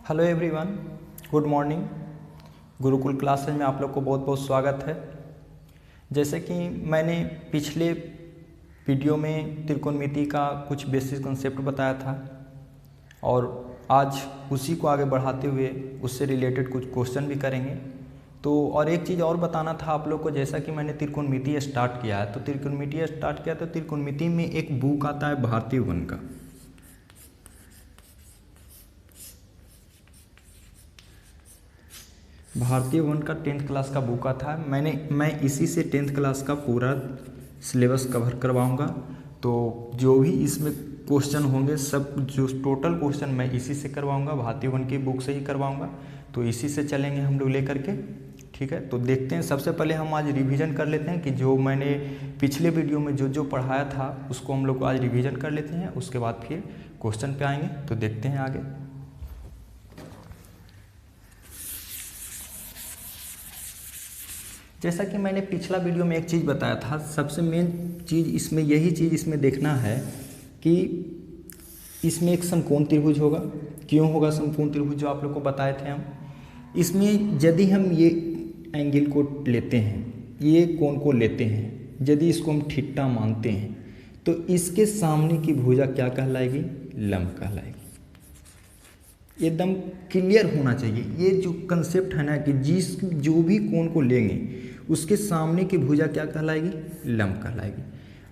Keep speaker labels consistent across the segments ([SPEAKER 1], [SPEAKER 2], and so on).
[SPEAKER 1] Hello everyone, good morning. Gurukul classes में आप लोग को बहुत बहुत स्वागत है। जैसे कि मैंने पिछले वीडियो में त्रिकोणमिति का कुछ बेसिक कॉन्सेप्ट बताया था और आज उसी को आगे बढ़ाते हुए उससे रिलेटेड कुछ क्वेश्चन भी करेंगे। तो और एक चीज़ और बताना था आप लोग को, जैसा कि मैंने त्रिकोणमिति स्टार्ट किया है तो त्रिकोणमिति में एक बुक आता है भारतीय वन का। भारतीय वन का 10th क्लास का बुक आता है। मैं इसी से 10th क्लास का पूरा सिलेबस कवर करवाऊंगा। तो जो भी इसमें क्वेश्चन होंगे सब जो टोटल क्वेश्चन मैं इसी से करवाऊंगा, भारतीय वन की बुक से ही करवाऊंगा। तो इसी से चलेंगे हम लोग लेकर के, ठीक है। तो देखते हैं, सबसे पहले हम आज रिवीजन कर लेते हैं कि जो मैंने पिछले वीडियो में जो पढ़ाया था उसको हम लोग आज रिवीजन कर लेते हैं। उसके बाद फिर क्वेश्चन पे आएंगे। तो देखते हैं आगे। जैसा कि मैंने पिछला वीडियो में एक चीज़ बताया था, सबसे मेन चीज़ इसमें यही चीज़ इसमें देखना है कि इसमें एक समकोण त्रिभुज होगा। क्यों होगा समकोण त्रिभुज, जो आप लोग को बताए थे हम। इसमें यदि हम ये एंगल को लेते हैं, ये कोण को लेते हैं, यदि इसको हम थीटा मानते हैं तो इसके सामने की भुजा क्या कहलाएगी? लंब कहलाएगी। एकदम क्लियर होना चाहिए ये जो कंसेप्ट है ना, कि जो भी कोण को लेंगे उसके सामने की भुजा क्या कहलाएगी? लंब कहलाएगी।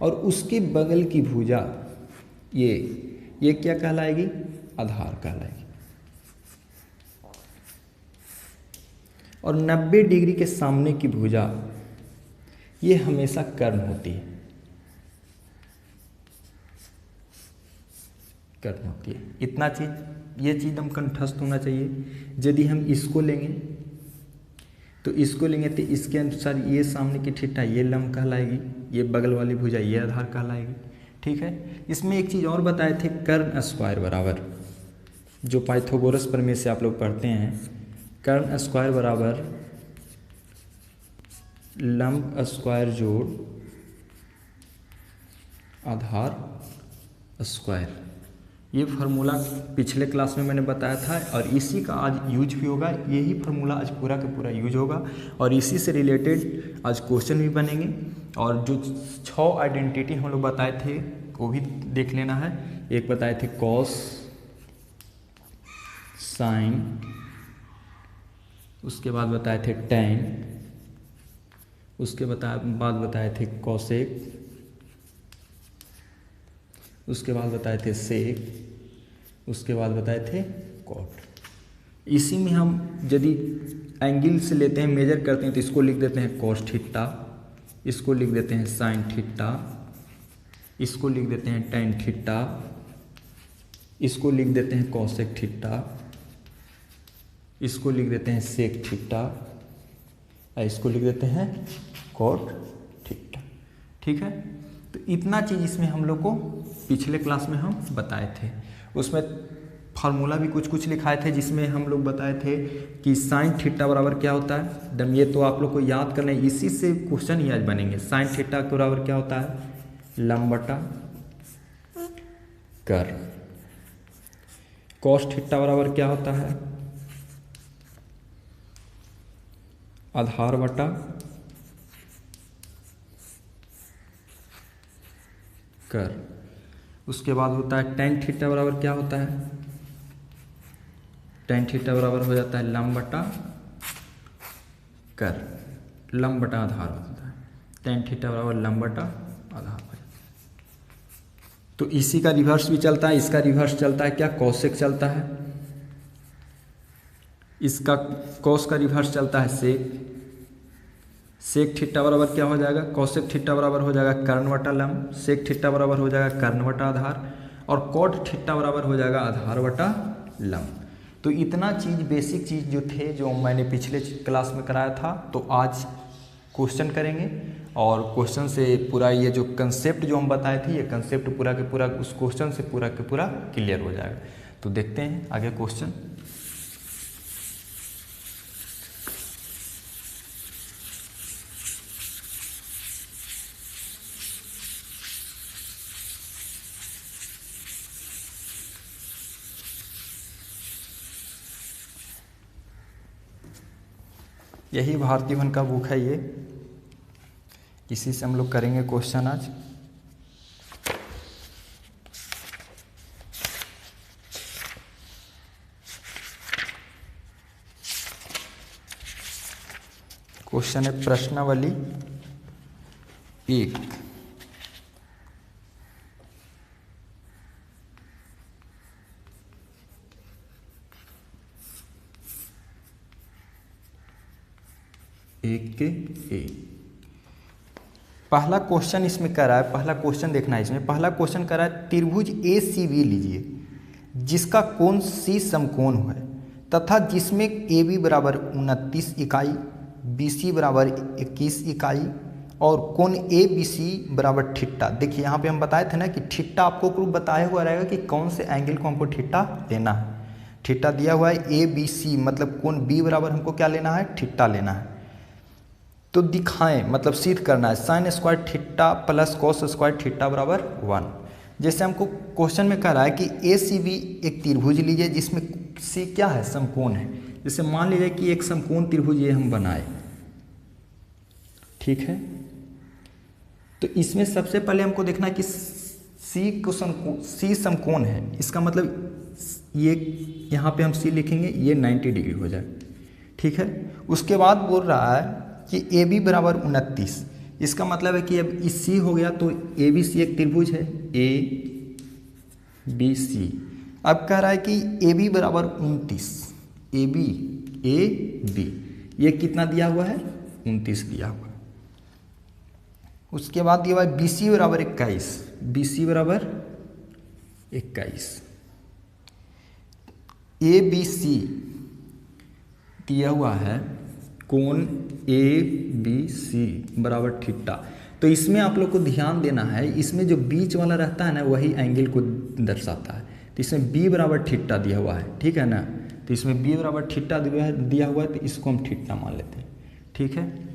[SPEAKER 1] और उसके बगल की भुजा ये क्या कहलाएगी? आधार कहलाएगी। और 90 डिग्री के सामने की भुजा ये हमेशा कर्ण होती है, कर्ण होती है। इतना चीज़, ये चीज़ हम कंठस्थ होना चाहिए। यदि हम इसको लेंगे तो इसके अनुसार ये सामने की थीटा ये लंब कहलाएगी, ये बगल वाली भुजा ये आधार कहलाएगी, ठीक है। इसमें एक चीज़ और बताए थे, कर्ण स्क्वायर बराबर, जो पाइथागोरस प्रमेय से आप लोग पढ़ते हैं, कर्ण स्क्वायर बराबर लंब स्क्वायर जोड़ आधार स्क्वायर। ये फार्मूला पिछले क्लास में मैंने बताया था और इसी का आज यूज भी होगा। यही फार्मूला आज पूरा का पूरा यूज होगा और इसी से रिलेटेड आज क्वेश्चन भी बनेंगे। और जो 6 आइडेंटिटी हम लोग बताए थे वो भी देख लेना है। एक बताए थे कॉस, साइन, उसके बाद बताए थे टैन, उसके बाद बताए थे कॉसेक, उसके बाद बताए थे सेक, उसके बाद बताए थे कॉट। इसी में हम यदि एंगल से लेते हैं, मेजर करते हैं, तो इसको लिख देते हैं कॉस थीटा, इसको लिख देते हैं साइन थीटा, इसको लिख देते हैं टैन थीटा, इसको लिख देते हैं कॉसेक थीटा, इसको लिख देते हैं सेक थीटा, इसको लिख देते हैं कॉट थीटा, ठीक है। तो इतना चीज़ इसमें हम लोग को पिछले क्लास में हम बताए थे। उसमें फार्मूला भी कुछ कुछ लिखाए थे, जिसमें हम लोग बताए थे कि साइन थीटा बराबर क्या होता है। एकदम ये तो आप लोग को याद करना है, इसी से क्वेश्चन ही आज बनेंगे। साइन थीटा के बराबर क्या होता है? लंब बटा कर्ण। कॉस थीटा बराबर क्या होता है? आधार बटा कर्ण। उसके बाद होता है टैन थीटा बराबर क्या होता है? टैन थीटा बराबर हो जाता है लंब बटा कर्ण, लंब बटा आधार होता है। टैन थीटा बराबर लंब बटा आधार। तो इसी का रिवर्स भी चलता है, इसका रिवर्स चलता है क्या? कॉसेक चलता है। इसका कॉस का रिवर्स चलता है सेक। सेक थीटा बराबर क्या हो जाएगा? कॉसेक थीटा बराबर हो जाएगा कर्ण बटा लंब, सेक थीटा बराबर हो जाएगा कर्ण बटा आधार, और कॉट थीटा बराबर हो जाएगा आधार बटा लंब। तो इतना चीज़, बेसिक चीज़ जो थे, जो मैंने पिछले क्लास में कराया था, तो आज क्वेश्चन करेंगे। और क्वेश्चन से पूरा ये जो कंसेप्ट जो हम बताए थे, ये कंसेप्ट पूरा के पूरा उस क्वेश्चन से पूरा के पूरा क्लियर हो जाएगा। तो देखते हैं आगे क्वेश्चन। यही भारती भवन का बुक है ये, इसी से हम लोग करेंगे क्वेश्चन आज। क्वेश्चन है प्रश्नावली 1। एक के ए। पहला क्वेश्चन इसमें कर रहा है, पहला क्वेश्चन देखना है इसमें। पहला क्वेश्चन कर रहा है त्रिभुज ए सी बी लीजिए जिसका कोण सी समकोण है तथा जिसमें ए बी बराबर 29 इकाई, बी सी बराबर 21 इकाई और कोण ए बी सी बराबर थीटा। देखिए यहाँ पे हम बताए थे ना कि थीटा आपको प्रूफ बताया हुआ रहेगा कि कौन से एंगल को हमको थीटा लेना है। थीटा दिया हुआ है ए बी सी, मतलब कोण बी बराबर हमको क्या लेना है, थीटा लेना है। तो दिखाएं मतलब सिद्ध करना है sine square theta plus cos square theta बराबर 1। जैसे हमको क्वेश्चन में कह रहा है कि ए सी बी एक त्रिभुज लीजिए जिसमें सी क्या है, समकोण है। जैसे मान लीजिए कि एक समकोण त्रिभुज ये हम बनाए, ठीक है। तो इसमें सबसे पहले हमको देखना है कि सी समकोण है, इसका मतलब ये यहाँ पे हम सी लिखेंगे, ये 90 डिग्री हो जाए, ठीक है। उसके बाद बोल रहा है कि ए बी बराबर 29, इसका मतलब है कि अब इस सी हो गया तो ए बी सी एक त्रिभुज है, ए बी सी। अब कह रहा है कि ए बी बराबर 29, ए बी ये कितना दिया हुआ है, 29 दिया हुआ है। उसके बाद दिया हुआ है बी सी बराबर 21, बी सी बराबर 21। ए बी सी दिया हुआ है कोण ए बी सी बराबर थीटा। तो इसमें आप लोग को ध्यान देना है, इसमें जो बीच वाला रहता है ना वही एंगल को दर्शाता है। तो इसमें बी बराबर थीटा दिया हुआ है, ठीक है ना। तो इसमें बी बराबर थीटा दिया हुआ है तो इसको हम थीटा मान लेते हैं, ठीक है।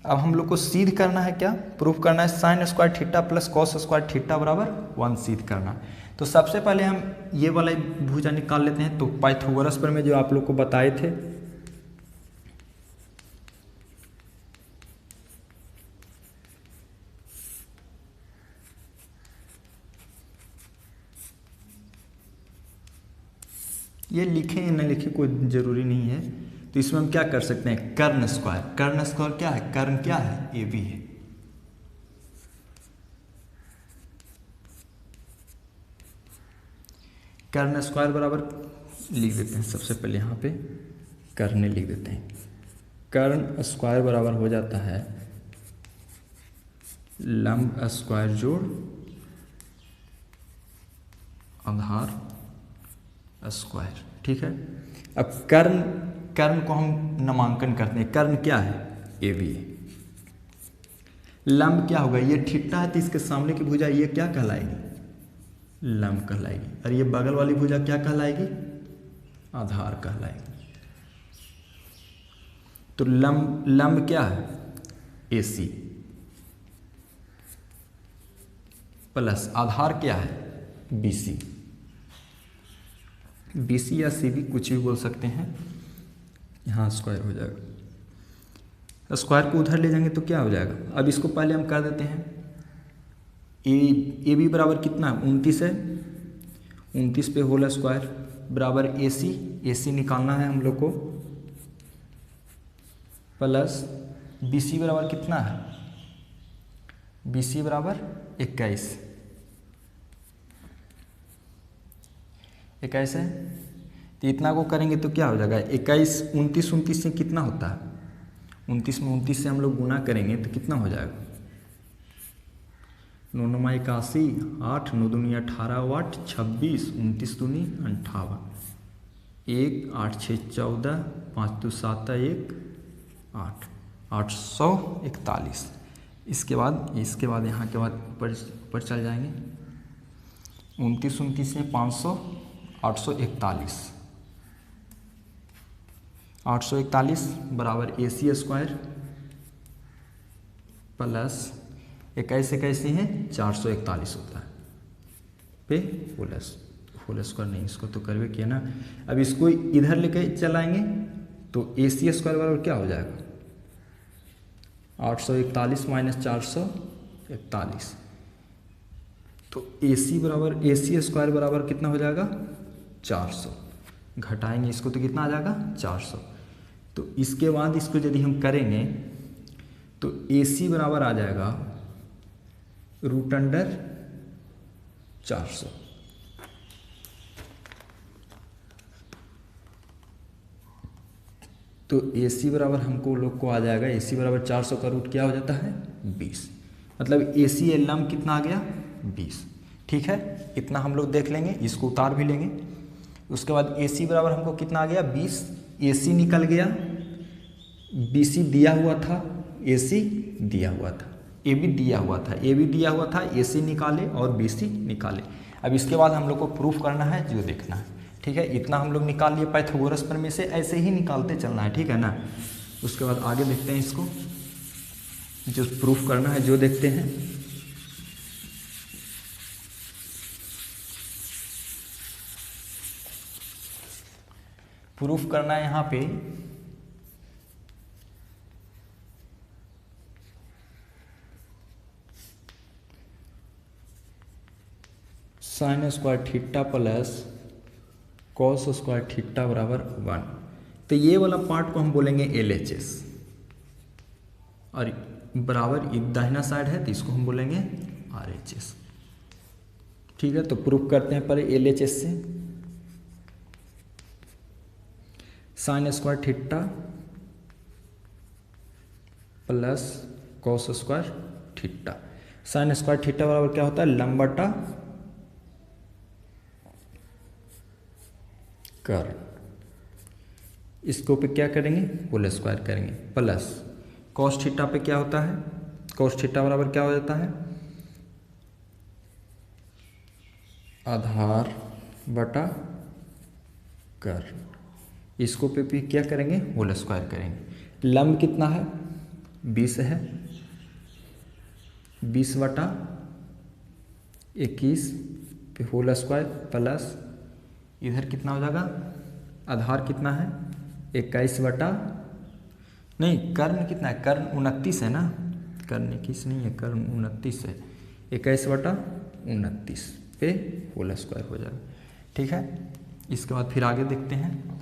[SPEAKER 1] अब हम लोग को सिद्ध करना है, क्या प्रूफ करना है, sine square theta plus cos square theta बराबर 1 सिद्ध करना है। तो सबसे पहले हम ये वाला भुजा निकाल लेते हैं। तो पाइथागोरस पर में जो आप लोग को बताए थे, ये लिखें या न लिखें कोई ज़रूरी नहीं है। तो इसमें हम क्या कर सकते हैं, कर्ण स्क्वायर। कर्ण स्क्वायर क्या है, कर्ण क्या है, ए बी है। कर्ण स्क्वायर बराबर लिख देते हैं, सबसे पहले यहाँ पे कर्ण लिख देते हैं। कर्ण स्क्वायर बराबर हो जाता है लंब स्क्वायर जोड़ आधार स्क्वायर, ठीक है। अब कर्ण को हम नामांकन करते हैं। कर्ण क्या है, ए बी। लंब क्या होगा, ये थीटा है तो इसके सामने की भुजा ये क्या कहलाएगी, लंब कहलाएगी। और ये बगल वाली भुजा क्या कहलाएगी, आधार कहलाएगी। तो लंब क्या है, ए सी प्लस आधार क्या है, बी सी। बी सी या सी बी कुछ भी बोल सकते हैं। यहाँ स्क्वायर हो जाएगा, स्क्वायर को उधर ले जाएंगे तो क्या हो जाएगा। अब इसको पहले हम कर देते हैं, ए बी बराबर कितना, 29 है। 29 पे होल स्क्वायर बराबर ए सी निकालना है हम लोग को, प्लस बी सी बराबर कितना है, बी सी बराबर 21 है। तो इतना को करेंगे तो क्या हो जाएगा, 21 29 से कितना होता है, 29 में 29 से हम लोग गुना करेंगे तो कितना हो जाएगा, 9 9 81, 8 9 दूनी 18, 8 26, 29 दूनी 58, 1 8 6 14, 5 2 7 1 8, 841। इसके बाद यहाँ के बाद ऊपर चल जाएंगे, 29 में 500, 841 बराबर ए सी स्क्वायर प्लस 21 है 441 होता है पे होल स्क्वायर नहीं, इसको तो करवे किया ना। अब इसको इधर लेके चलाएंगे तो ए सी स्क्वायर बराबर क्या हो जाएगा, 841 माइनस 441, तो AC बराबर AC स्क्वायर बराबर कितना हो जाएगा 400, घटाएंगे इसको तो कितना आ जाएगा 400। तो इसके बाद इसको यदि हम करेंगे तो AC बराबर आ जाएगा √400। तो AC बराबर हमको लोग को आ जाएगा, AC बराबर 400 का रूट क्या हो जाता है 20, मतलब AC लम कितना आ गया 20। ठीक है, इतना हम लोग देख लेंगे, इसको उतार भी लेंगे। उसके बाद AC बराबर हमको कितना आ गया 20, AC निकल गया, BC दिया हुआ था, AC दिया हुआ था, AB दिया हुआ था, AB दिया हुआ था, AC निकाले और BC निकाले। अब इसके बाद हम लोग को प्रूफ करना है, जो देखना है। ठीक है, इतना हम लोग निकाल लिए पाइथागोरस प्रमेय से, ऐसे ही निकालते चलना है। ठीक है ना, उसके बाद आगे देखते हैं इसको, जो प्रूफ करना है जो देखते हैं। प्रूफ करना है यहाँ पे sine square theta plus cos square theta बराबर 1। तो ये वाला पार्ट को हम बोलेंगे LHS, और बराबर दाहिना साइड है तो इसको हम बोलेंगे RHS। ठीक है, तो प्रूफ करते हैं पहले LHS से। Sine square theta plus cos square theta. Sine square theta बराबर क्या होता है लंब बटा कर्ण। इसको पे क्या करेंगे होल स्क्वायर करेंगे, प्लस कॉस थीटा पे क्या होता है, कॉस थीटा बराबर क्या हो जाता है आधार बटा कर्ण। इसको पे भी क्या करेंगे होल स्क्वायर करेंगे। लंब कितना है 20 है, 20 बटा 21 पे होल स्क्वायर प्लस इधर कितना हो जाएगा आधार कितना है 21 बटा नहीं कर्ण कितना है, कर्ण 29 है ना, कर्ण 21 नहीं है, कर्ण 29 है, 21 बटा 29 पे होल स्क्वायर हो जाएगा। ठीक है, इसके बाद फिर आगे देखते हैं।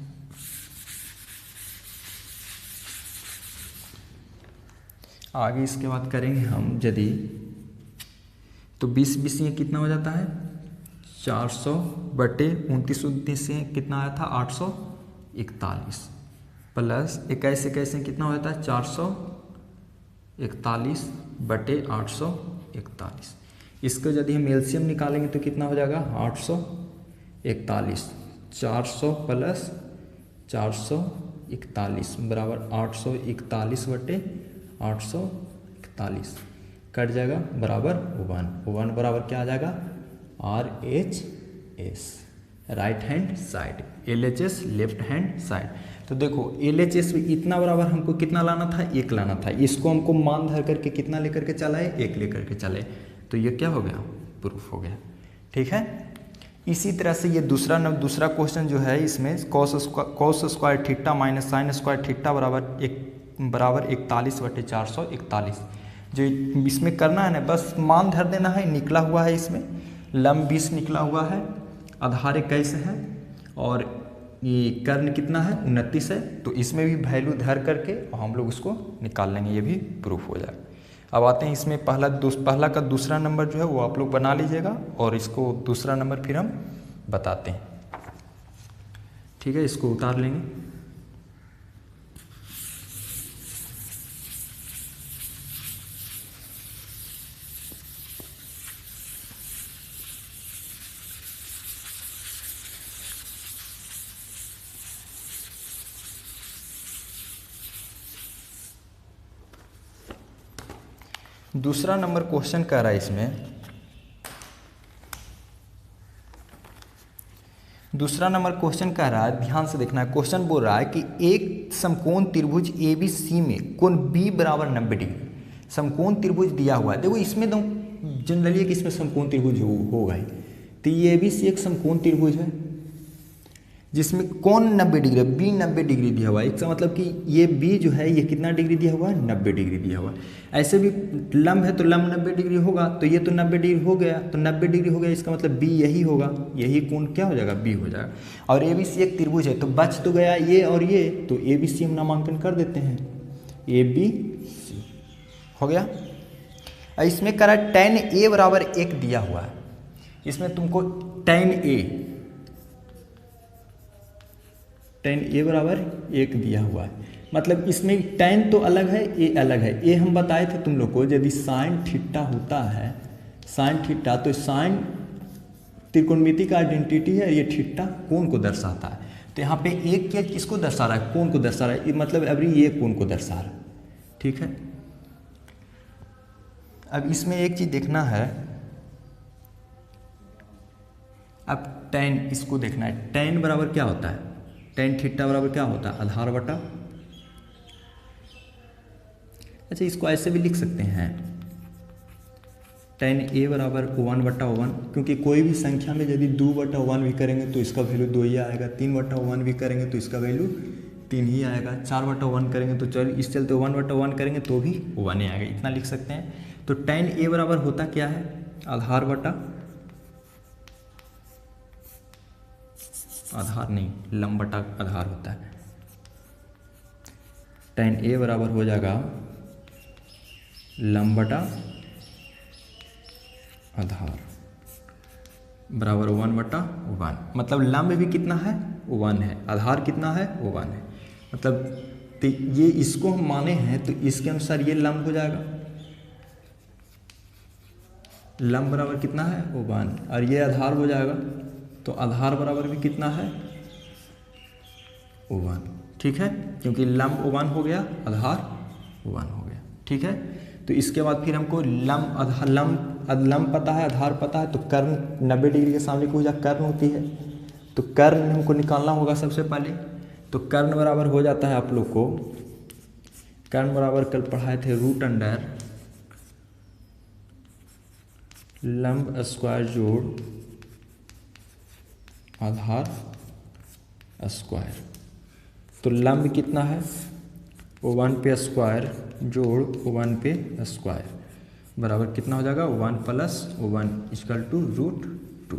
[SPEAKER 1] आगे इसके बाद करेंगे हम यदि, तो 20 ये कितना हो जाता है 400 बटे 29 से कितना आया था 841 प्लस 21 कितना हो जाता है 441 बटे 841। इसको यदि हम एलसीएम निकालेंगे तो कितना हो जाएगा 841, 400 प्लस 441 बराबर 841 बटे 841 कट जाएगा बराबर 1 बराबर क्या आ जाएगा RHS right hand side, LHS left hand side. तो देखो LHS में इतना बराबर हमको कितना लाना था 1 लाना था, इसको हमको मान धर करके कितना लेकर के चलाए 1 लेकर के चले, तो ये क्या हो गया प्रूफ हो गया। ठीक है, इसी तरह से ये दूसरा क्वेश्चन जो है इसमें cos square theta minus sine square theta बराबर 41 बटे 441। जो इसमें करना है ना बस मान धर देना है, निकला हुआ है इसमें लंब 20 निकला हुआ है, आधार 21 है और ये कर्ण कितना है 29 है, तो इसमें भी वैल्यू धर करके और हम लोग उसको निकाल लेंगे, ये भी प्रूफ हो जाएगा। अब आते हैं इसमें पहला का दूसरा नंबर जो है वो आप लोग बना लीजिएगा और इसको दूसरा नंबर फिर हम बताते हैं। ठीक है, इसको उतार लेंगे। दूसरा नंबर क्वेश्चन कह रहा है इसमें, दूसरा नंबर क्वेश्चन कह रहा है, ध्यान से देखना है। क्वेश्चन बोल रहा है कि एक समकोण त्रिभुज ABC में कोण B बराबर 90 डिग्री, समकोण त्रिभुज दिया हुआ है। देखो इसमें तो जनरली कि इसमें समकोण त्रिभुज होगा ही, तो ये ABC एक समकोण त्रिभुज है। जिसमें कौन 90 डिग्री, बी 90 डिग्री दिया हुआ है। इसका मतलब कि ये बी जो है ये कितना डिग्री दिया हुआ है, 90 डिग्री दिया हुआ है। ऐसे भी लंब है तो लंब 90 डिग्री होगा, तो ये तो 90 डिग्री हो गया, तो 90 डिग्री हो गया, इसका मतलब बी यही होगा, यही कोण क्या हो जाएगा, बी हो जाएगा। और ए बी सी एक त्रिभुज है, तो बच तो गया ये और ये, तो ए बी सी हम नामांकन कर देते हैं, ए बी सी हो गया। इसमें करा tan a बराबर 1 दिया हुआ है, इसमें तुमको tan a बराबर 1 दिया हुआ है, मतलब इसमें tan तो अलग है, a अलग है। a हम बताए थे तुम लोग को, यदि साइन थीटा होता है, साइन थीटा, तो साइन त्रिकोणमिति का आइडेंटिटी है, ये थीटा कोण को दर्शाता है। तो यहाँ पे एक क्या किसको दर्शा रहा है, कोण को दर्शा रहा है, मतलब अभी ये कोण को दर्शा रहा है, ठीक है। अब इसमें एक चीज देखना है, अब tan इसको देखना है, tan बराबर क्या होता है, tan थीटा बराबर क्या होता है, आधार बटा, अच्छा इसको ऐसे भी लिख सकते हैं, tan a बराबर 1/1, क्योंकि कोई भी संख्या में यदि 2/1 भी करेंगे तो इसका वैल्यू 2 ही आएगा, 3/1 भी करेंगे तो इसका वैल्यू 3 ही आएगा, 4/1 करेंगे तो चल इस चलते 1/1 करेंगे तो भी 1 ही आएगा, इतना लिख सकते हैं। तो tan a बराबर होता क्या है, आधार बटा, आधार नहीं लंब बटा आधार होता है। tan a बराबर हो जाएगा लंब बटा आधार बराबर 1/1, मतलब लंब भी कितना है 1 है, आधार कितना है 1 है, मतलब तो ये इसको हम माने हैं तो इसके अनुसार ये लंब हो जाएगा, लंब बराबर कितना है 1, और ये आधार हो जाएगा, तो आधार बराबर भी कितना है 1, ठीक है, क्योंकि लंब 1 हो गया, आधार 1 हो गया, ठीक है। तो इसके बाद फिर हमको लंब आधार लंब पता है, आधार पता है, तो कर्ण 90 डिग्री के सामने को कर्ण होती है, तो कर्ण हमको निकालना होगा सबसे पहले। तो कर्ण बराबर हो जाता है आप लोग को, कर्ण बराबर कल पढ़ाए थे √अंडर लंब स्क्वायर जोड़ आधार स्क्वायर, तो लंब कितना है 1 पे स्क्वायर जोड़ 1 पे स्क्वायर बराबर कितना हो जाएगा 1 + 1 = √2।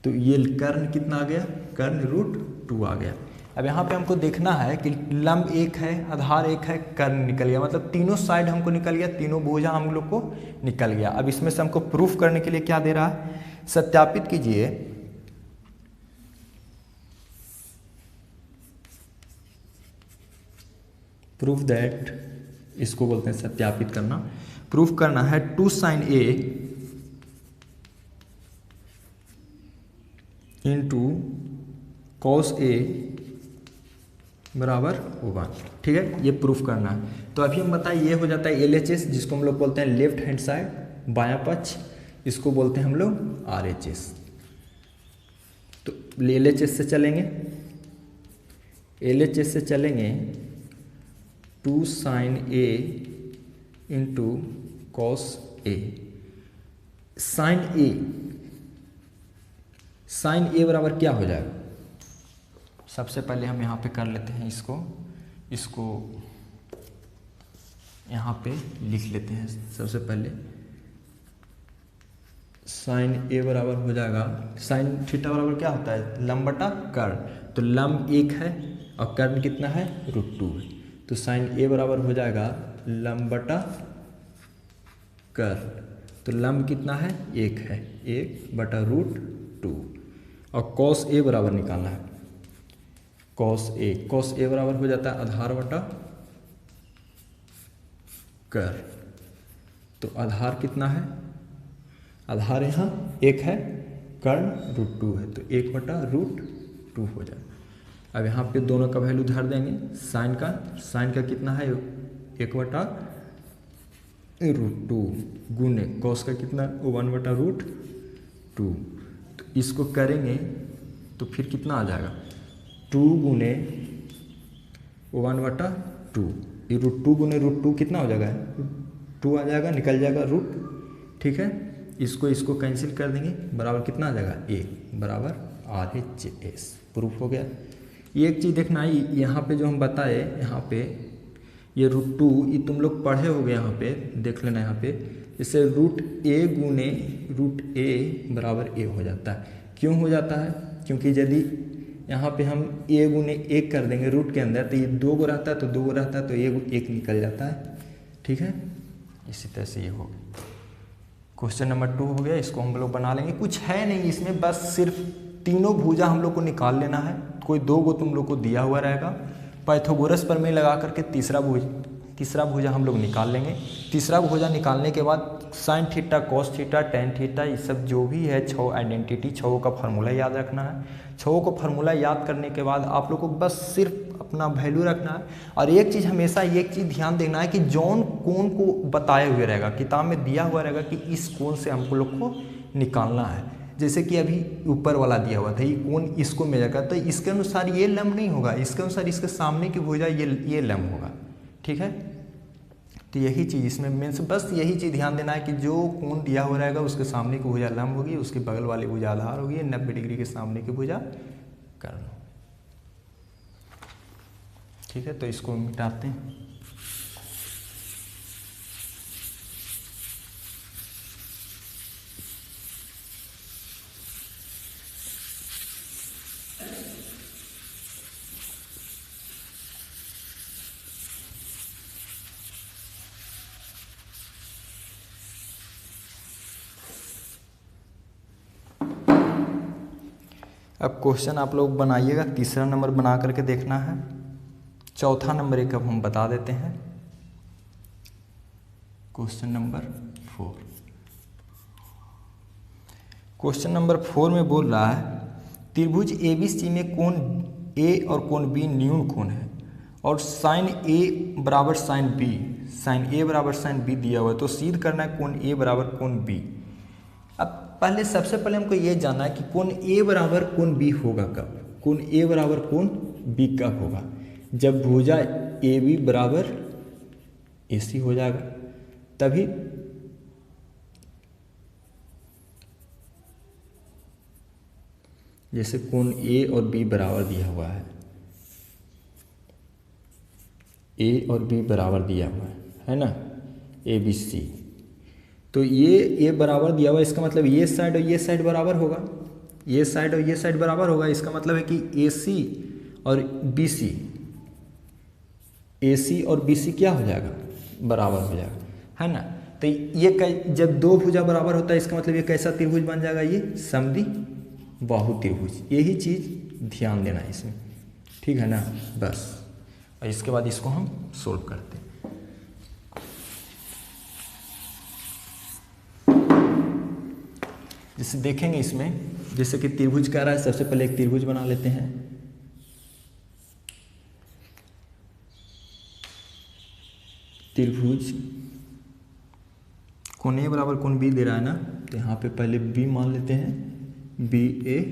[SPEAKER 1] तो ये कर्ण कितना आ गया, कर्ण √2 आ गया। अब यहाँ पे हमको देखना है कि लंब 1 है, आधार 1 है, कर्ण निकल गया, मतलब तीनों साइड हमको निकल गया, तीनों भुजा हम लोग को निकल गया। अब इसमें से हमको प्रूफ करने के लिए क्या दे रहा है, सत्यापित कीजिए, प्रूफ दैट, इसको बोलते हैं सत्यापित करना, प्रूफ करना है 2 sin a × cos a बराबर 1, ठीक है, ये प्रूफ करना है। तो अभी हम बताएं, ये हो जाता है LHS, जिसको हम लोग बोलते हैं लेफ्ट हैंड साइड, बायां पक्ष, इसको बोलते हैं हम लोग RHS। तो LHS से चलेंगे, LHS से चलेंगे 2 sin a × cos a, sin a बराबर क्या हो जाएगा, सबसे पहले हम यहाँ पे कर लेते हैं, इसको यहाँ पे लिख लेते हैं। सबसे पहले sin a बराबर हो जाएगा, sin थीटा बराबर क्या होता है, लंब बटा कर्ण, तो लंब 1 है और कर्ण कितना है √2 है, तो sin a बराबर हो जाएगा लंब बटा कर्ण, तो लंब कितना है 1 है, 1/√2, और cos a बराबर निकालना है, cos a बराबर हो जाता है आधार बटा कर्ण, तो आधार कितना है, आधार यहाँ 1 है, कर्ण √2 है, तो 1/√2 हो जाए। अब यहाँ पे दोनों का वैल्यू धर देंगे, साइन का कितना है 1/√2 गुने कॉस का कितना 1/√2, तो इसको करेंगे तो फिर कितना आ जाएगा 2 गुने 1/2, ये √2 गुने √2 कितना हो जाएगा 2 आ जाएगा, निकल जाएगा रूट, ठीक है, इसको कैंसिल कर देंगे, बराबर कितना आ जाएगा 1 बराबर RHS। प्रूफ हो गया। ये एक चीज़ देखना है, यहाँ पे जो हम बताए, यहाँ पे ये √2 ये तुम लोग पढ़े होगे, यहाँ पे देख लेना। यहाँ पे इससे √a गुने √a बराबर a हो जाता है। क्यों हो जाता है? क्योंकि यदि यहाँ पे हम a गुने 1 कर देंगे रूट के अंदर, तो ये 2 गो रहता है, तो 2 गो रहता है, तो एक निकल जाता है। ठीक है, इसी तरह से ये हो गया। क्वेश्चन नंबर 2 हो गया, इसको हम लोग बना लेंगे। कुछ है नहीं इसमें, बस सिर्फ तीनों भुजा हम लोग को निकाल लेना है। कोई 2 गो तुम लोग को दिया हुआ रहेगा, पाइथागोरस प्रमेय लगा करके तीसरा भुजा हम लोग निकाल लेंगे। तीसरा भुजा निकालने के बाद sine theta, cos theta, tan theta, ये सब जो भी है 6 आइडेंटिटी, 6 का फार्मूला याद रखना है। 6 को फार्मूला याद करने के बाद आप लोग को बस सिर्फ अपना वैल्यू रखना है। और एक चीज़ हमेशा एक चीज़ ध्यान देना है कि जौन कोण को बताए हुए रहेगा, किताब में दिया हुआ रहेगा कि इस कोण से हमको लोग को निकालना है। जैसे कि अभी ऊपर वाला दिया हुआ था, ये कोण इसको मेजर करता, तो इसके अनुसार ये लंब नहीं होगा, इसके अनुसार इसके सामने की भुजा ये लंब होगा। ठीक है, तो यही चीज़ इसमें मीन्स बस यही चीज़ ध्यान देना है कि जो कोण दिया हुआ रहेगा उसके सामने की भुजा लंब होगी, उसके बगल वाली भुजा आधार होगी, 90 डिग्री के सामने की भुजा कर्ण। ठीक है, तो इसको मिटाते हैं। अब क्वेश्चन आप लोग बनाइएगा, तीसरा नंबर बना करके देखना है। चौथा नंबर एक अब हम बता देते हैं। क्वेश्चन नंबर 4, क्वेश्चन नंबर 4 में बोल रहा है त्रिभुज ABC में कोण A और कोण B न्यून कोण है और साइन A बराबर साइन B, साइन A बराबर साइन B दिया हुआ है, तो सिद्ध करना है कोण A बराबर कोण B। अब सबसे पहले हमको ये जानना है कि कोण A बराबर कोण B होगा कब, कोण A बराबर कोण B कब होगा? जब भुजा AB बराबर AC हो जाएगा, तभी जैसे कोण A और B बराबर दिया हुआ है, A और B बराबर दिया हुआ है ना, ABC, तो ये बराबर दिया हुआ है, इसका मतलब ये साइड और ये साइड बराबर होगा, ये साइड और ये साइड बराबर होगा। इसका मतलब है कि AC और BC, AC और BC क्या हो जाएगा? बराबर हो जाएगा, है ना। तो ये जब 2 भुजा बराबर होता है, इसका मतलब ये कैसा त्रिभुज बन जाएगा? ये समद्विबाहु त्रिभुज। यही चीज़ ध्यान देना है इसमें, ठीक है ना। बस, और इसके बाद इसको हम सोल्व करते हैं। जैसे देखेंगे इसमें, जैसे कि त्रिभुज कह रहा है, सबसे पहले एक त्रिभुज बना लेते हैं। त्रिभुज कोण A बराबर कोण B दे रहा है ना, तो यहाँ पे पहले B मान लेते हैं। BA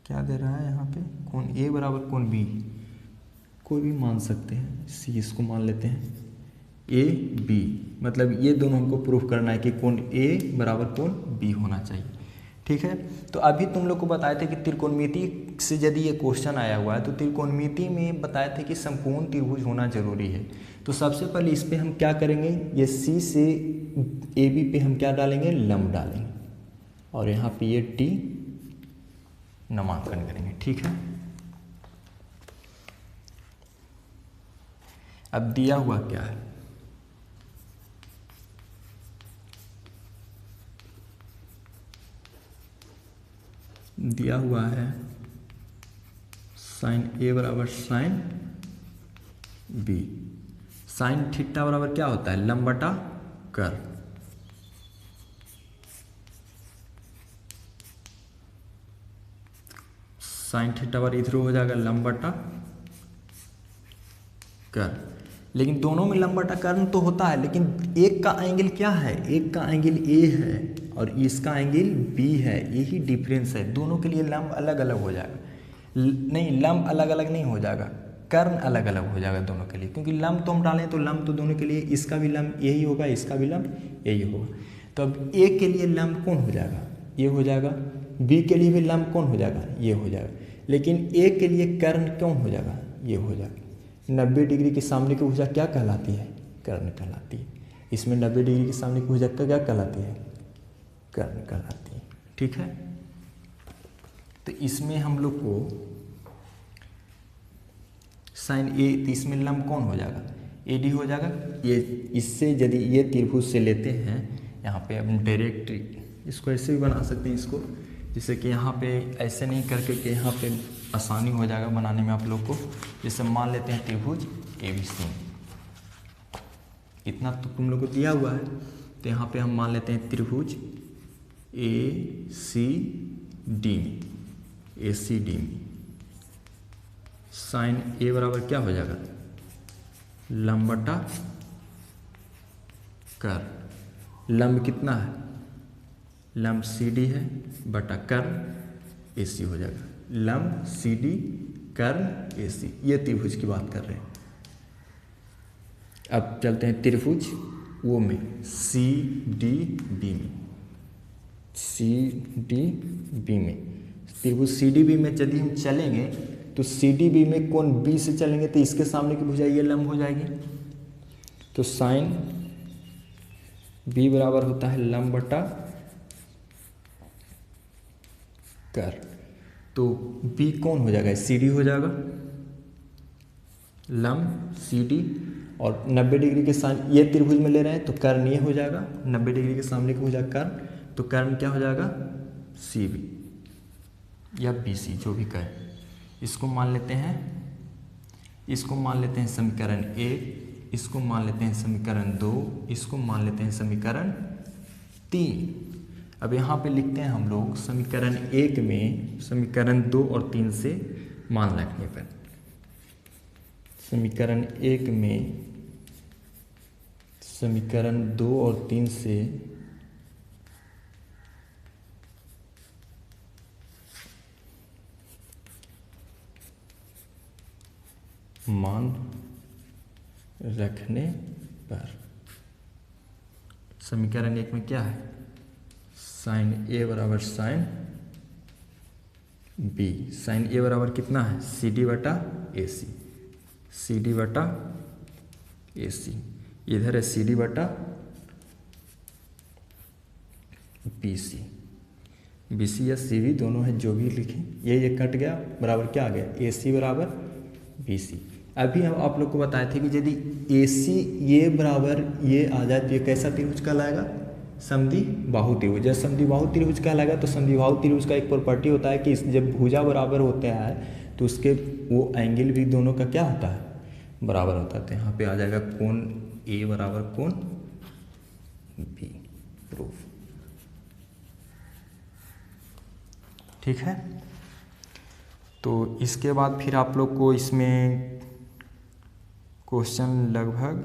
[SPEAKER 1] क्या दे रहा है यहाँ पे? कोण A बराबर कोण B, कोई भी मान सकते हैं, C इसको मान लेते हैं। AB मतलब ये दोनों हमको प्रूफ करना है कि कोण A बराबर कोण B होना चाहिए। ठीक है, तो अभी तुम लोग को बताए थे कि त्रिकोणमिति से यदि ये क्वेश्चन आया हुआ है, तो त्रिकोणमिति में बताए थे कि समकोण त्रिभुज होना जरूरी है। तो सबसे पहले इस पे हम क्या करेंगे, ये C से AB पे हम क्या डालेंगे? लंब डालेंगे, और यहाँ पे ये T नामांकन करेंगे। ठीक है, अब दिया हुआ क्या है? दिया हुआ है साइन A बराबर साइन B, साइन थीटा बराबर क्या होता है? लंब बटा कर्ण। साइन थीटा बराबर इधर हो जाएगा लंब बटा कर्ण। लेकिन दोनों में लंब बटा कर्ण तो होता है, लेकिन एक का एंगल क्या है? एक का एंगल A है और इसका एंगल B है, यही डिफरेंस है। दोनों के लिए लंब अलग अलग हो जाएगा, नहीं लंब अलग अलग नहीं हो जाएगा, कर्ण अलग अलग हो जाएगा दोनों के लिए, क्योंकि लंब तो हम डालें तो लंब तो दोनों के लिए, इसका भी लंब यही होगा, इसका भी लंब यही होगा। तो अब A के लिए लंब कौन हो जाएगा? ये हो जाएगा बी के लिए भी लंब कौन हो जाएगा, ये हो जाएगा, लेकिन ए के लिए कर्ण कौन हो जाएगा, ये हो जाएगा। 90 डिग्री के सामने की भुजा क्या कहलाती है, कर्ण कहलाती है। इसमें 90 डिग्री के सामने की भुजा क्या कहलाती है, कर्ण कहलाती है। ठीक है, तो इसमें हम लोग को साइन ए, तो इसमें लंब कौन हो जाएगा, ए डी हो जाएगा। ये इससे यदि ये त्रिभुज से लेते हैं, यहाँ पे हम डायरेक्ट इसको ऐसे भी बना सकते हैं इसको, जैसे कि यहाँ पे ऐसे नहीं करके कि यहाँ पे आसानी हो जाएगा बनाने में आप लोग को। जैसे मान लेते हैं त्रिभुज ए बी सी, इतना तो तुम लोग को दिया हुआ है, तो यहाँ पे हम मान लेते हैं त्रिभुज ए सी डी में, ए सी डी में साइन ए बराबर क्या हो जाएगा, लंब बटा कर्ण। लंब कितना है, लंब सी डी है बटा कर्ण ए सी हो जाएगा। लंब सी डी कर्ण ए सी, ये त्रिभुज की बात कर रहे हैं। अब चलते हैं त्रिभुज वो में, सी डी बी में, सी डी बी में। त्रिभुज सी डी बी में यदि हम चलेंगे तो सी डी बी में कौन बी से चलेंगे तो इसके सामने की भुजा ये लंब हो जाएगी। तो साइन बी बराबर होता है लंब बटा कर्ण। तो बी कौन हो जाएगा, सी डी हो जाएगा, लंब सी डी, और 90 डिग्री के सामने ये त्रिभुज में ले रहे हैं तो कर्ण ये हो जाएगा, 90 डिग्री के सामने की भुजा कर्ण, तो कर्ण क्या हो जाएगा, सी बी या बी सी जो भी कहे। इसको मान लेते हैं, इसको मान लेते हैं समीकरण 1, इसको मान लेते हैं समीकरण 2, इसको मान लेते हैं समीकरण 3। अब यहाँ पे लिखते हैं हम लोग समीकरण 1 में समीकरण 2 और 3 से मान रखने पर, समीकरण 1 में समीकरण 2 और 3 से मान रखने पर, समीकरण 1 में क्या है, साइन ए बराबर साइन बी, साइन ए बराबर कितना है, सी डी बटा ए सी, सी डी बटा ए सी, इधर है सी डी बटा बी सी, बी सी या सी बी दोनों है, जो भी लिखें, ये कट गया, बराबर क्या आ गया, ए सी बराबर बी सी। अभी हम आप लोग को बताए थे कि यदि ए सी ये बराबर ये आ जाए तो ये कैसा त्रिभुज कहलाएगा, समद्वि बाहु त्रिभुज। जब समद्वि बाहु त्रिभुज कहलाएगा तो समद्वि बाहु त्रिभुज का एक प्रॉपर्टी होता है कि जब भुजा बराबर होते हैं तो उसके वो एंगल भी दोनों का क्या होता है, बराबर होता है। तो यहाँ पे आ जाएगा कोण ए बराबर कोण बी, प्रूफ। ठीक है, तो इसके बाद फिर आप लोग को इसमें क्वेश्चन लगभग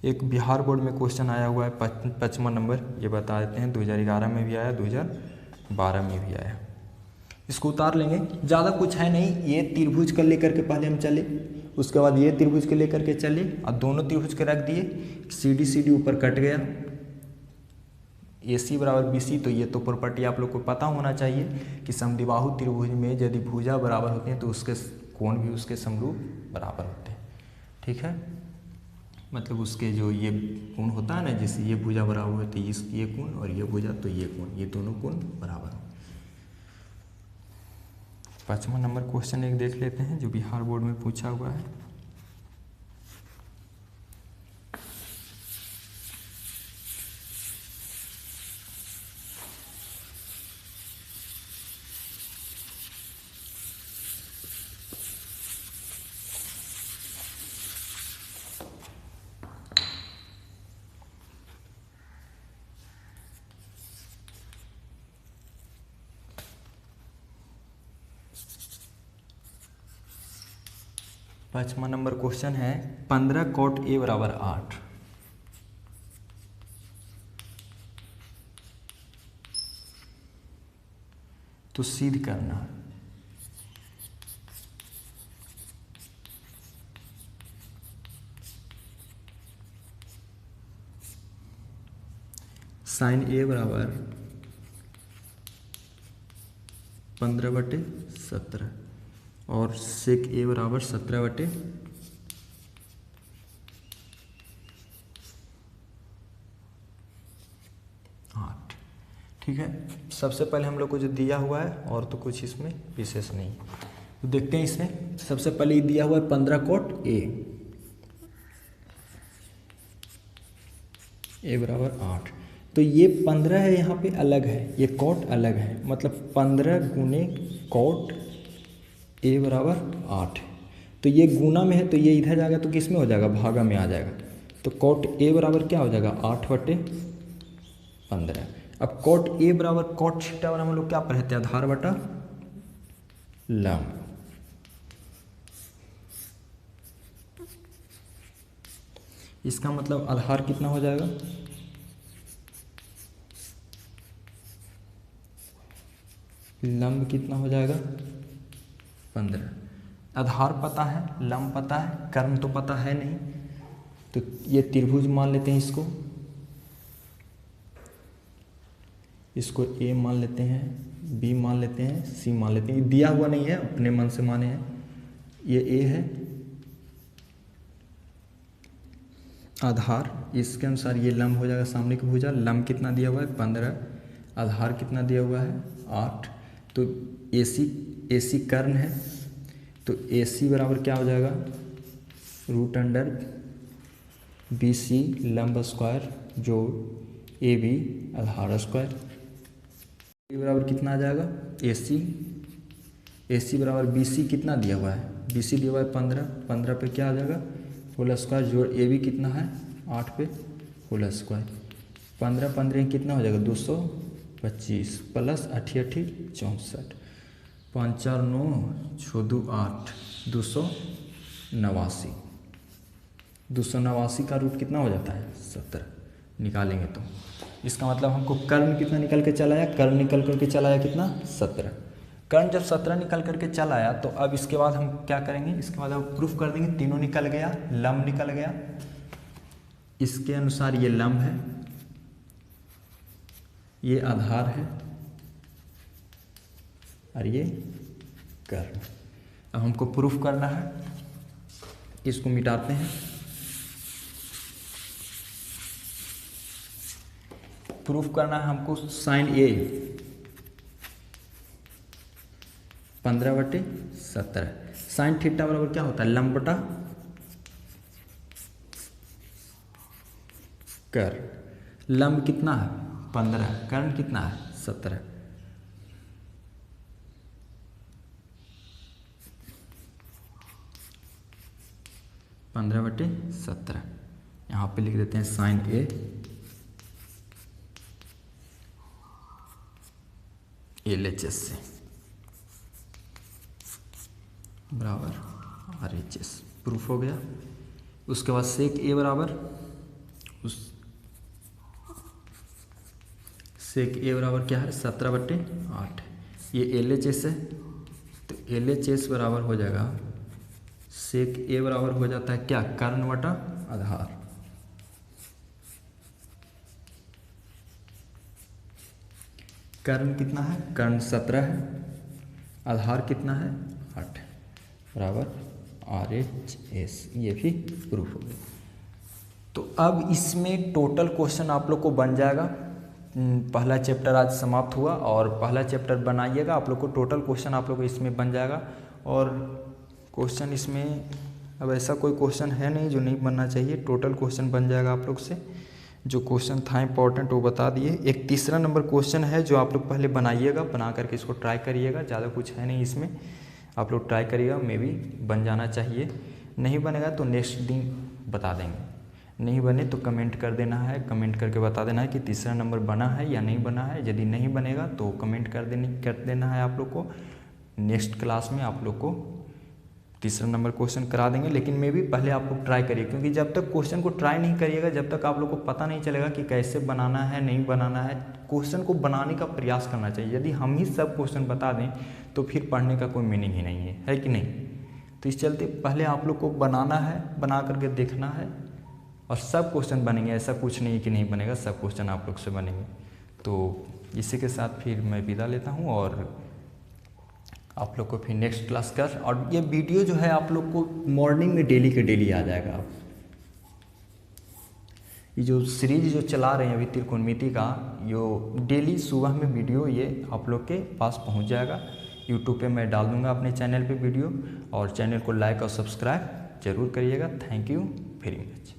[SPEAKER 1] एक बिहार बोर्ड में क्वेश्चन आया हुआ है 55वां नंबर, ये बता देते हैं 2011 में भी आया, 2012 में भी आया। इसको उतार लेंगे, ज़्यादा कुछ है नहीं, ये त्रिभुज का लेकर के पहले हम चले, उसके बाद ये त्रिभुज के लेकर के चले और दोनों त्रिभुज के रख दिए, सी डी ऊपर कट गया, ए सी बराबर बी सी। तो ये तो प्रॉपर्टी आप लोग को पता होना चाहिए कि समद्विबाहु त्रिभुज में यदि भुजा बराबर होती हैं तो उसके कोण भी उसके समरूप बराबर होते हैं। ठीक है, मतलब उसके जो ये कोण होता है ना, जैसे ये भुजा बराबर होती है इस ये कोण और ये भुजा, तो ये कोण, ये दोनों कोण बराबर हो। 5वां नंबर क्वेश्चन एक देख लेते हैं जो बिहार बोर्ड में पूछा हुआ है। पाँचवा नंबर क्वेश्चन है 15 cot A बराबर 8। तो सिद्ध करना है। साइन ए बराबर 15/17 और सेक ए बराबर 17/8। ठीक है, सबसे पहले हम लोग को जो दिया हुआ है और तो कुछ इसमें विशेष नहीं, तो देखते हैं इसमें। सबसे पहले दिया हुआ है 15 कॉट ए बराबर 8। तो ये 15 है, यहाँ पे अलग है, ये कॉट अलग है, मतलब 15 गुने कॉट ए बराबर 8। तो ये गुना में है तो ये इधर जाएगा तो किस में हो जाएगा, भागा में आ जाएगा। तो कॉट ए बराबर क्या हो जाएगा, 8/15। अब कॉट ए बराबर कॉट थीटा बराबर हम लोग क्या पढ़े थे, आधार बटा लंब। इसका मतलब आधार कितना हो जाएगा, लंब कितना हो जाएगा 15। आधार पता है, लंब पता है, कर्ण तो पता है नहीं, तो ये त्रिभुज मान लेते हैं, इसको ए मान लेते हैं, बी मान लेते हैं, सी मान लेते हैं। ये दिया हुआ नहीं है, अपने मन से माने हैं। ये ए है आधार, इसके अनुसार ये लंब हो जाएगा सामने की भुजा। लंब कितना दिया हुआ है 15, आधार कितना दिया हुआ है 8। तो AC कर्ण है, तो AC बराबर क्या हो जाएगा, √BC लंब स्क्वायर जो AB आधार स्क्वायर। बराबर कितना आ जाएगा, AC बराबर BC कितना दिया हुआ है, BC दिया हुआ है 15 पे क्या आ जाएगा होल स्क्वायर, जोड़ AB कितना है 8 पे होल स्क्वायर। 15 कितना हो जाएगा 225 प्लस 8 64, 5 4 9 6 2 8 289 का रूट कितना हो जाता है 17 निकालेंगे। तो इसका मतलब हमको कर्ण कितना निकल के चला आया, कर्ण निकल करके चला आया कितना 17। कर्ण जब 17 निकल करके चला आया तो अब इसके बाद हम क्या करेंगे, इसके बाद हम प्रूफ कर देंगे, तीनों निकल गया, लंब निकल गया, इसके अनुसार ये लंब है, ये आधार है और ये कर्ण। अब हमको प्रूफ करना है, इसको मिटाते हैं। प्रूफ करना है हमको साइन ए 15/17, साइन थीटा बराबर क्या होता है लंब बटा कर्ण। लंब कितना है 15, कर्ण कितना है 17। बटे 17 यहाँ पे लिख देते हैं साइन ए LHS से बराबर RHS। प्रूफ हो गया। उसके बाद सेक ए बराबर सेक ए बराबर क्या है 17/8। ये LHS है, तो LHS बराबर हो जाएगा, सेक ए बराबर हो जाता है क्या कर्ण बटा आधार। कर्ण कितना है, कर्ण 17 है, आधार कितना है 8 बराबर RHS। ये भी प्रूफ हो गया। तो अब इसमें टोटल क्वेश्चन आप लोग को बन जाएगा। पहला चैप्टर आज समाप्त हुआ और पहला चैप्टर बनाइएगा, आप लोग को टोटल क्वेश्चन आप लोग को इसमें बन जाएगा। और क्वेश्चन इसमें अब ऐसा कोई क्वेश्चन है नहीं जो नहीं बनना चाहिए, टोटल क्वेश्चन बन जाएगा आप लोग से। जो क्वेश्चन था इंपॉर्टेंट वो बता दिए। एक तीसरा नंबर क्वेश्चन है जो आप लोग पहले बनाइएगा, बना करके इसको ट्राई करिएगा, ज़्यादा कुछ है नहीं इसमें, आप लोग ट्राई करिएगा, मे भी बन जाना चाहिए। नहीं बनेगा तो नेक्स्ट दिन बता देंगे, नहीं बने तो कमेंट कर देना है, कमेंट करके बता देना है कि तीसरा नंबर बना है या नहीं बना है। यदि नहीं बनेगा तो कमेंट कर देना है आप लोग को। नेक्स्ट क्लास में आप लोग को तीसरा नंबर क्वेश्चन करा देंगे, लेकिन मे भी पहले आप लोग ट्राई करिए, क्योंकि जब तक क्वेश्चन को ट्राई नहीं करिएगा, जब तक आप लोग को पता नहीं चलेगा कि कैसे बनाना है नहीं बनाना है। क्वेश्चन को बनाने का प्रयास करना चाहिए। यदि हम ही सब क्वेश्चन बता दें तो फिर पढ़ने का कोई मीनिंग ही नहीं है कि नहीं। तो इस चलते पहले आप लोग को बनाना है, बना करके देखना है, और सब क्वेश्चन बनेंगे, ऐसा कुछ नहीं कि नहीं बनेगा, सब क्वेश्चन आप लोग से बनेंगे। तो इसी के साथ फिर मैं विदा लेता हूँ और आप लोग को फिर नेक्स्ट क्लास कर, और ये वीडियो जो है आप लोग को मॉर्निंग में डेली के डेली आ जाएगा। ये जो सीरीज जो चला रहे हैं अभी त्रिकोणमिति का, यो डेली सुबह में वीडियो ये आप लोग के पास पहुंच जाएगा। यूट्यूब पे मैं डाल दूंगा अपने चैनल पे वीडियो, और चैनल को लाइक और सब्सक्राइब जरूर करिएगा। Thank you very much.